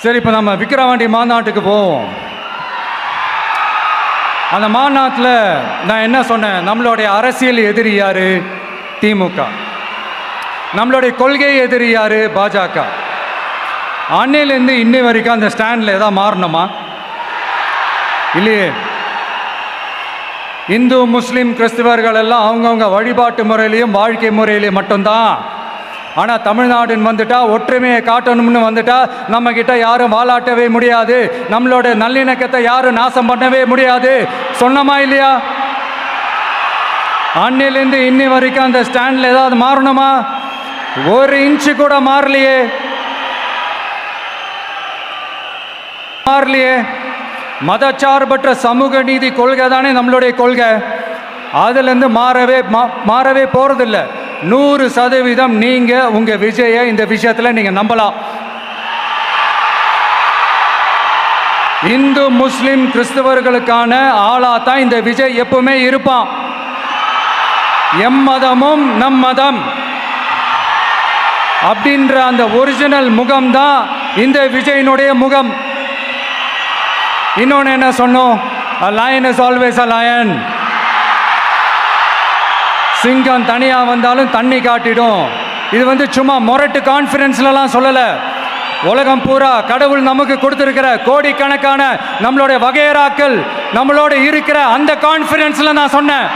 சரி, இப்போ நம்ம விக்கிரவாண்டி மாநாட்டுக்கு போவோம். அந்த மாநாட்டில் நான் என்ன சொன்னேன்? நம்மளுடைய அரசியல் எதிரி யாரு? திமுக. நம்மளுடைய கொள்கை எதிரி யாரு? பாஜக. அன்னையிலேருந்து இன்னை வரைக்கும் அந்த ஸ்டாண்டில் ஏதாவது மாறணுமா? இல்லையே. இந்து முஸ்லீம் கிறிஸ்தவர்கள் எல்லாம் அவங்கவுங்க வழிபாட்டு முறையிலையும் வாழ்க்கை முறையிலையும் மட்டும்தான். ஆனால் தமிழ்நாடுன்னு வந்துட்டா, ஒற்றுமையை காட்டணும்னு வந்துட்டா, நம்ம கிட்ட யாரும் வாலாட்டவே முடியாது, நம்மளோட நல்லிணக்கத்தை யாரும் நாசம் பண்ணவே முடியாது. சொன்னமா இல்லையா? அன்னிலேருந்து இன்னி வரைக்கும் அந்த ஸ்டாண்டில் ஏதாவது மாறணுமா? ஒரு இன்ச்சு கூட மாறலையே. மதச்சார்பற்ற சமூக நீதி கொள்கை தானே நம்மளுடைய கொள்கை. அதுலேருந்து மாறவே போறதில்லை. 100% நீங்க உங்க விஜய இந்த விஷயத்துல நீங்க நம்பலாம். இந்து முஸ்லிம் கிறிஸ்தவர்களுக்கான ஆளா தான் இந்த விஜய் எப்பவுமே இருப்பான். எம்மதமும் நம் மதம் அப்படின்ற அந்த ஒரிஜினல் முகம் தான் இந்த விஜயினுடைய முகம். இன்னொன்று என்ன சொன்னோம்? A lion is always a lion. சிங்கம் தனியாக வந்தாலும் தண்ணி காட்டிடும். இது சும்மா மொரட்டு கான்ஃபரன்ஸ்லாம் சொல்லலை. உலகம் பூரா கடவுள் நமக்கு கொடுத்துருக்கிற கோடிக்கணக்கான நம்மளுடைய வகையறாக்கள் நம்மளோட இருக்கிற அந்த கான்ஃபரன்ஸில் நான் சொன்னேன்.